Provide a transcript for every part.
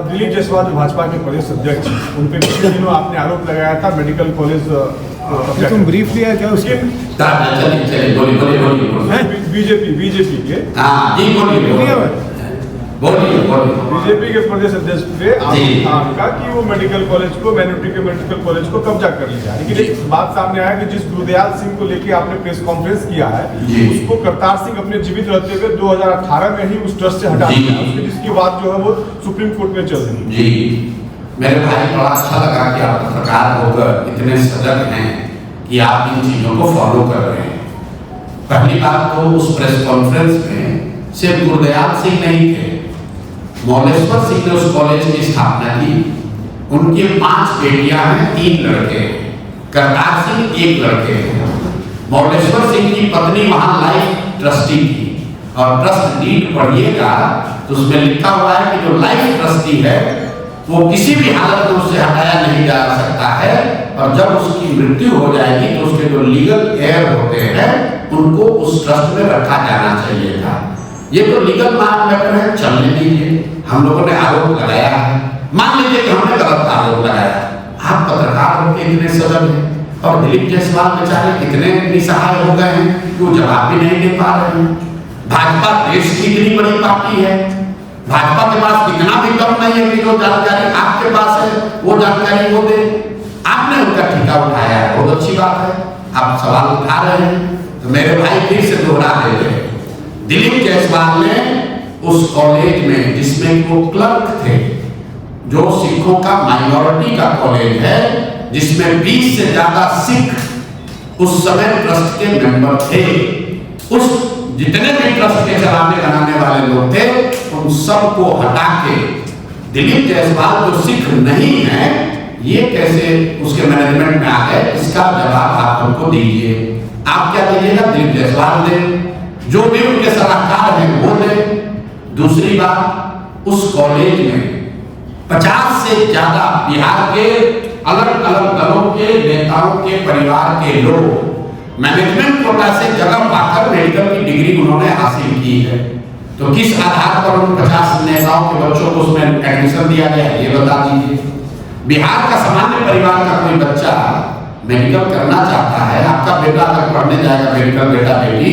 दिलीप जायसवाल जो भाजपा के प्रदेश अध्यक्ष हैं, उन पे पिछले दिनों आपने आरोप लगाया था मेडिकल कॉलेज तुम ब्रीफ लिया क्या उसके? बीजेपी के बीजेपी के प्रदेश अध्यक्ष पे आपका कि वो मेडिकल कॉलेज को माइनॉरिटी के मेडिकल कॉलेज को कब्जा कर लिया, लेकिन एक बात सामने आया कि जिस गुरदयाल सिंह को लेके आपने प्रेस कॉन्फ्रेंस किया है उसको करतार सिंह अपने जीवित रहते हुए 2018 में ही उस ट्रस्ट से हटा दिया, उसकी जिसकी बात जो है वो सुप्रीम कोर्ट में चल रही है। जी मेरे भाई, बड़ा अच्छा लगा कि आप पत्रकार होकर इतने सजग हैं कि आप इन चीजों को फॉलो कर रहे हैं। पहली बात तो उस प्रेस कॉन्फ्रेंस में सिर्फ गुरदयाल सिंह नहीं थे, मौलेश्वर सिंह ने उस कॉलेज की स्थापना की। उनकी 5 बेटियां हैं, 3 लड़के हैं, करतार सिंह 1 लड़के हैं। मौलेश्वर सिंह की पत्नी वहां लाइफ ट्रस्टी थी, और ट्रस्ट डीड पढ़िएगा तो उसमें लिखा हुआ है कि जो लाइफ ट्रस्टी है वो किसी भी हालत में उससे हटाया नहीं जा सकता है, और जब उसकी मृत्यु हो जाएगी तो उसके जो लीगल एयर होते हैं उनको उस ट्रस्ट में रखा जाना चाहिए था। ये तो लीगल मैटर है, चलने दीजिए। हम लोगों ने आरोप लगाया है, मान लीजिए कि हमने गलत आरोप लगाया, आप पत्रकार होकर इतने सजग हैं, और दिलीप जायसवाल बेचारे कितने निसहाय हो गए हैं कि वो जवाब भी नहीं दे पा रहे हैं। भाजपा देश की इतनी बड़ी पार्टी है, भाजपा के पास इतना भी कम नहीं है कि जो जानकारी आपके पास है वो जानकारी वो दे। आपने उनका ठेका उठाया है, बहुत अच्छी बात है, आप सवाल उठा रहे हैं, तो मेरे भाई फिर से दोहरा देते हैं। दिलीप जायसवाल ने उस कॉलेज में, जिसमें वो क्लर्क थे, जो सिखों का माइनॉरिटी का कॉलेज है, जिसमें 20 से ज्यादा सिख उस समय ट्रस्ट के मेंबर थे, उस जितने भी ट्रस्ट के चलाने बनाने वाले लोग थे उन सबको हटा के दिलीप जायसवाल जो सिख नहीं है ये कैसे उसके मैनेजमेंट में आ गए, इसका जवाब आप हमको दीजिए। आप क्या दीजिएगा? दिलीप जायसवाल दे, जो भी उनके सलाहकार हैं वो दे। दूसरी बात, उस कॉलेज में 50 से ज्यादा बिहार के अलग अलग दलों के नेताओं के परिवार के लोग मैनेजमेंट कोटा से जगह पाकर मेडिकल की डिग्री उन्होंने हासिल की है। तो किस आधार पर उन 50 नेताओं के बच्चों को उसमें एडमिशन दिया गया, ये बता दीजिए। बिहार का सामान्य परिवार का कोई बच्चा मेडिकल करना चाहता है, आपका बेटा अगर पढ़ने जाएगा मेडिकल, बेटा बेटी,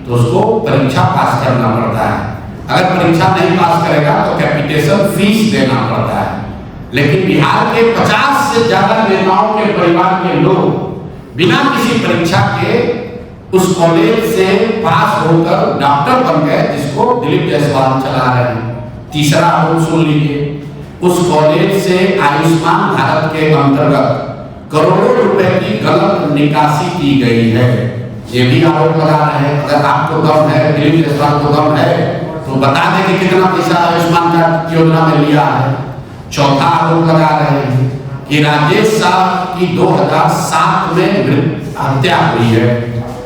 तो उसको परीक्षा पास करना पड़ता है। अगर परीक्षा नहीं पास करेगा तो कैपिटेशन फीस देना पड़ता है। लेकिन बिहार के 50 से ज्यादा नेताओं के परिवार के लोग बिना किसी परीक्षा के उस कॉलेज से पास होकर डॉक्टर बन गए, जिसको दिलीप जायसवाल चला रहे हैं। तीसरा आरोप सुन लीजिए, उस कॉलेज से आयुष्मान भारत के अंतर्गत करोड़ों रुपए की गलत निकासी की गई है, ये भी आरोप लगा रहे हैं। अगर आपको दम है, दिलीप जायसवाल को दम है, तो बता दें कि कितना पैसा आयुष्मान कार्ड योजना में लिया है। चौथा आरोप लगा रहे हैं कि राजेश साहब की 2007 में हत्या हुई है,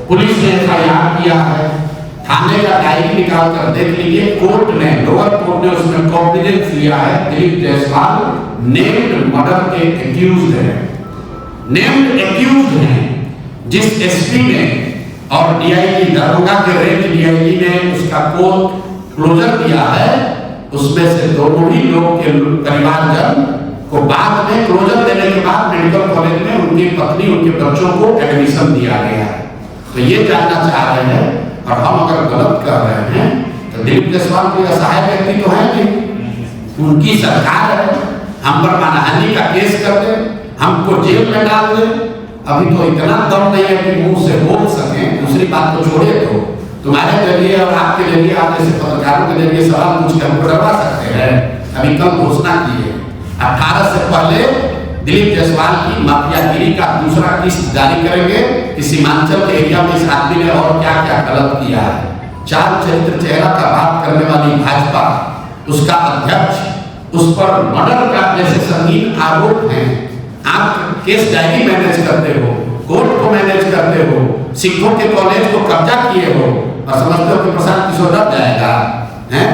पुलिस ने FIR किया है, थाने का डायरी निकाल कर देख लीजिए, कोर्ट ने, लोअर कोर्ट ने उसमें कॉन्फिडेंस लिया है। दिलीप जायसवाल नेम्ड मर्डर के एक्यूज्ड हैं, नेम्ड एक्यूज्ड हैं। जिस SP ने और DIG दरोगा के रेंज DIG ने उसका कोर्ट क्लोजर दिया है, उसमें से दोनों ही लोग के परिवारजन को बाद में क्लोजर देने के बाद मेडिकल कॉलेज में उनकी पत्नी, उनके बच्चों को एडमिशन दिया गया है। तो ये जानना चाह रहे हैं, और हम अगर गलत कर रहे हैं तो दिलीप जायसवाल कोई असहाय व्यक्ति तो है नहीं, उनकी सरकार है, हम पर मानहानि का केस कर दे, हमको जेल में डाल दे। अभी तो इतना दम नहीं है कि मुंह से बोल सके। दूसरी बात तो छोड़े, तो तुम्हारे जरिए और आपके जरिए, आप जैसे पत्रकारों के जरिए सवाल पूछ के हमको डरवा सकते हैं। अभी कल घोषणा की है, 18 से पहले दिलीप जायसवाल की माफियागिरी का दूसरा किस्त जारी करेंगे कि सीमांचल के एरिया में इस आदमी ने और क्या क्या गलत किया है। 4 चरित्र चेहरा का बात करने वाली भाजपा, उसका अध्यक्ष, उस पर मर्डर का जैसे संगीन आरोप हैं। आप केस डायरी मैनेज करते हो, कोर्ट को मैनेज करते हो, सिखों के कॉलेज को कब्जा किए हो, और समझते हो कि प्रशांत किशोर डर जाएगा, हैं?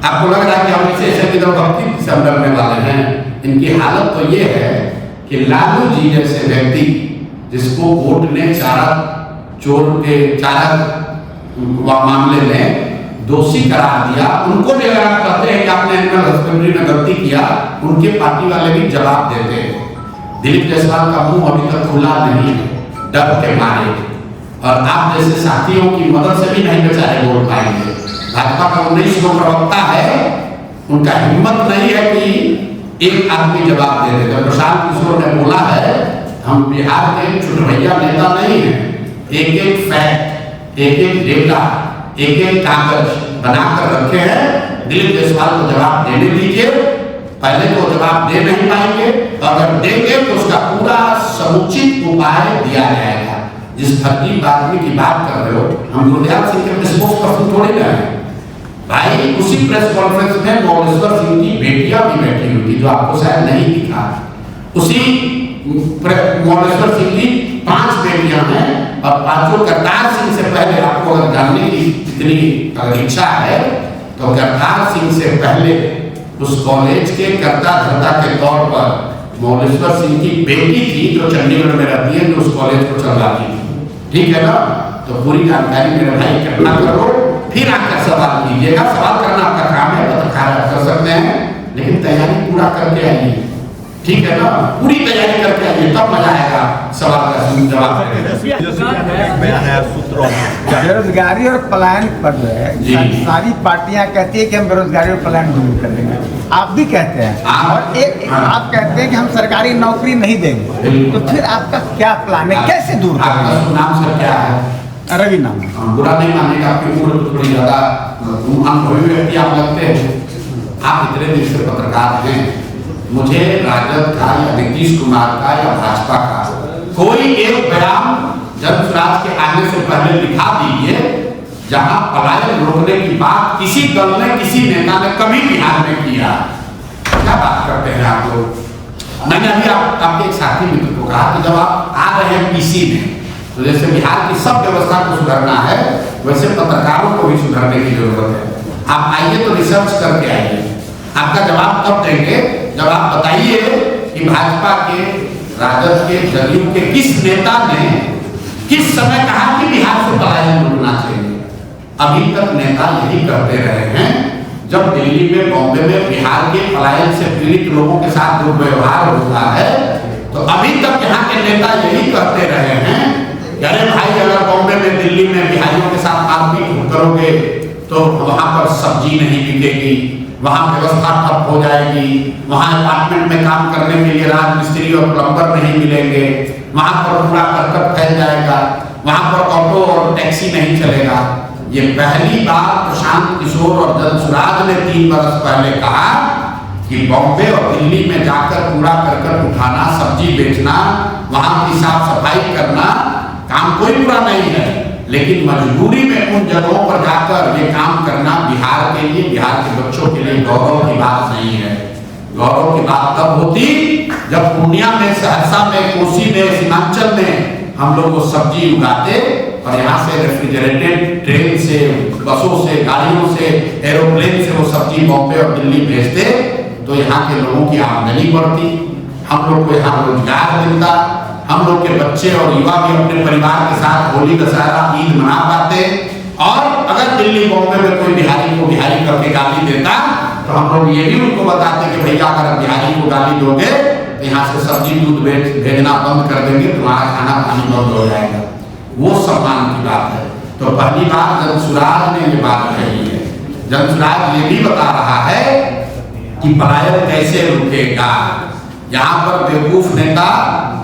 आपको लग रहा है कि हम इसे ऐसे की तरफ भक्ति से डरने वाले हैं। इनकी हालत तो ये है कि लालू जी जैसे व्यक्ति, जिसको कोर्ट ने चारा चोर के चारा मामले में दोषी करार दिया, उनको भी अगर आप कहते हैं कि आपने एनिमल हस्बेंड्री में गलती किया, उनके पार्टी वाले भी जवाब देते हैं। दिलीप जायसवाल का मुंह अभी तक खुला नहीं है, डर के मारे, और आप जैसे साथियों की मदद से भी नहीं बेचारे बोल पाएंगे। भाजपा का 19 गो प्रवक्ता है, उनका हिम्मत नहीं है कि एक आदमी जवाब दे दे। जब प्रशांत किशोर ने बोला है, हम बिहार के छुटभैया नेता नहीं है, एक एक फैक्ट, एक एक डेटा, एक एक कागज बनाकर रखे हैं। दिलीप जायसवाल को जवाब देने दीजिए, पहले तो जवाब दे नहीं पाएंगे, अगर देंगे तो उसका पूरा समुचित उपाय दिया जाएगा। जिस फर्जी आदमी की बात कर रहे हो, हम गुरदयाल सिंह के स्पोक्स पर्सन थोड़े ना है भाई। उसी प्रेस कॉन्फ्रेंस में मोलेश्वर सिंह की बेटियां भी बैठी हुई थी, जो आपको शायद नहीं दिखा। उसी मोलेश्वर सिंह की 5 बेटियां हैं, और पांचों करतार सिंह से पहले, आपको अगर जानने की इतनी इच्छा है तो करतार सिंह से पहले उस कॉलेज के कर्ता धर्ता के तौर पर मोलेश्वर सिंह की बेटी थी, जो चंडीगढ़ में रहती है, जो उस कॉलेज को चलाती थी। ठीक है ना? तो पूरी जानकारी मेरे भाई इकट्ठा करो, फिर आकर सवाल कीजिएगा। सवाल करना आपका काम है, पत्रकार कर सकते हैं, लेकिन तैयारी पूरा करके आइए। ठीक है ना? पूरी तैयारी करके आइए, तब मजा आएगा सवाल का जवाब। बेरोजगारी और पलायन पर जो है, सारी पार्टियां कहती है कि हम बेरोजगारी और पलायन दूर कर देंगे, आप भी कहते हैं, और एक आप कहते हैं कि हम सरकारी नौकरी नहीं देंगे, तो फिर आपका क्या प्लान है, कैसे दूर करेंगे? नाम सर क्या है? रवि नाम। बुरा नहीं मानेगा, आपकी उम्र तो थोड़ी ज्यादा अनुभवी व्यक्ति आप लगते हैं। आप इतने दिन से पत्रकार हैं, मुझे राजद का या नीतीश कुमार का या भाजपा का कोई एक बयान जनसुराज के आने से पहले दिखा दीजिए जहां पलायन रोकने की बात किसी दल ने, किसी नेता ने कभी बिहार में किया। क्या बात करते हैं आप लोग? मैंने अभी आपके एक साथी मित्र को कहा कि जब आप आ रहे हैं पीसी में, तो जैसे बिहार की सब व्यवस्था को सुधारना है, वैसे पत्रकारों को भी सुधारने की जरूरत है। आप आइए तो रिसर्च करके आइए। आपका जवाब तब देंगे जब आप बताइए कि भाजपा के, राजद के, जदयू के किस नेता ने किस समय कहा कि बिहार से पलायन रोकना चाहिए। अभी तक नेता यही करते रहे हैं। जब दिल्ली में, बॉम्बे में बिहार के पलायन से पीड़ित लोगों के साथ दुर्व्यवहार होता है, तो अभी तक यहाँ के नेता यही करते रहे हैं कि अरे भाई, अगर बॉम्बे में, दिल्ली में बिहारियों के साथ मारपीट करोगे तो वहां पर सब्जी नहीं बिकेगी, वहां व्यवस्था ठप हो जाएगी, वहां अपार्टमेंट में काम करने के लिए राजमिस्त्री और प्लम्बर नहीं मिलेंगे, वहां पर पूरा करकट फैल जाएगा, वहां पर ऑटो और टैक्सी नहीं चलेगा। ये पहली बार प्रशांत किशोर और जनसुराज ने 3 बरस पहले कहा कि बॉम्बे और दिल्ली में जाकर कूड़ा करकट उठाना, सब्जी बेचना, वहां की साफ सफाई करना काम कोई बुरा नहीं है, लेकिन मजबूरी में उन जगहों पर जाकर ये काम करना बिहार के लिए, बिहार के बच्चों के लिए गौरव की बात नहीं है। गौरव की बात तब होती जब पूर्णिया में, सहरसा में, कोसी में, सीमांचल में हम लोग वो सब्जी उगाते और यहाँ से रेफ्रिजरेटेड ट्रेन से, बसों से, गाड़ियों से, एरोप्लेन से वो सब्जी बॉम्बे और दिल्ली भेजते, तो यहाँ के लोगों की आमदनी बढ़ती, हम लोग को यहाँ रोजगार मिलता, हम लोग के बच्चे और युवा भी अपने परिवार के साथ होली, दशहरा, ईद मना पाते। और अगर दिल्ली, बॉम्बे में कोई बिहारी को बिहारी करके गाली देता, तो हम लोग ये भी उनको बताते कि भैया, अगर बिहारी को गाली दोगे तो यहाँ से सब्जी दूध भेजना बंद कर देंगे, तुम्हारा खाना पानी बंद हो जाएगा। वो सम्मान की बात है। तो पहली बार जनसुराज ने ये बात कही है। जनसुराज ये भी बता रहा है कि पलायन कैसे रुकेगा। यहाँ पर बेवकूफ नेता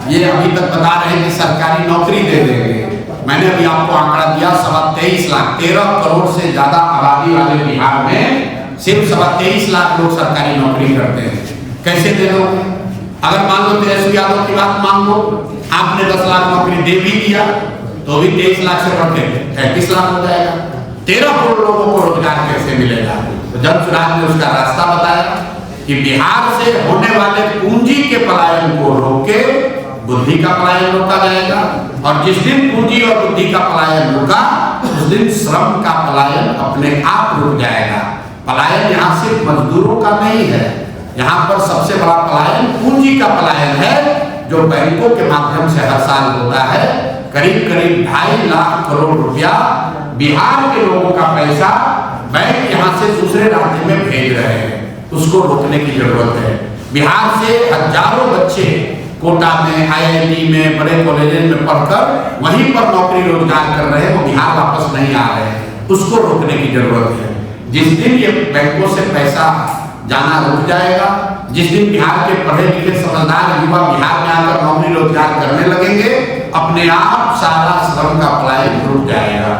ये अभी तक बता रहे हैं कि सरकारी नौकरी दे देंगे। मैंने अभी आपको आंकड़ा दिया, 23.25 लाख, 13 करोड़ से ज्यादा आबादी वाले बिहार में सिर्फ 23.25 लाख लोग सरकारी नौकरी करते हैं। कैसे दे दोगे? अगर मान लो तेजस्वी यादव की बात मान लो, आपने 10 लाख नौकरी दे भी दिया, तो भी 23 लाख से बढ़ के 33 लाख हो जाएगा। 13 करोड़ लोगों को रोजगार कैसे मिलेगा? तो जनसुराज ने उसका रास्ता बताया कि बिहार से होने वाले पूंजी के पलायन को रोक के बुद्धि का पलायन रोका जाएगा, और जिस दिन पूंजी और बुद्धि का पलायन रुका, उस दिन श्रम का पलायन अपने आप रुक जाएगा। पलायन यहाँ सिर्फ मजदूरों का नहीं है, यहाँ पर सबसे बड़ा पलायन पूंजी का पलायन है, जो बैंकों के माध्यम से हर साल होता है। करीब करीब 2.5 लाख करोड़ रुपया बिहार के लोगों का पैसा बैंक यहाँ से दूसरे राज्य में भेज रहे हैं, उसको रोकने की जरूरत है। बिहार से हजारों बच्चे कोटा में, IIT में, बड़े कॉलेज में पढ़कर वहीं पर नौकरी रोजगार कर रहे हैं, वो बिहार वापस नहीं आ रहे हैं, उसको रोकने की जरूरत है। जिस दिन ये बैंकों से पैसा जाना रुक जाएगा, जिस दिन बिहार के पढ़े लिखे समझदार युवा बिहार में आकर नौकरी रोजगार करने लगेंगे, अपने आप सारा श्रम का पलायन रुक जाएगा।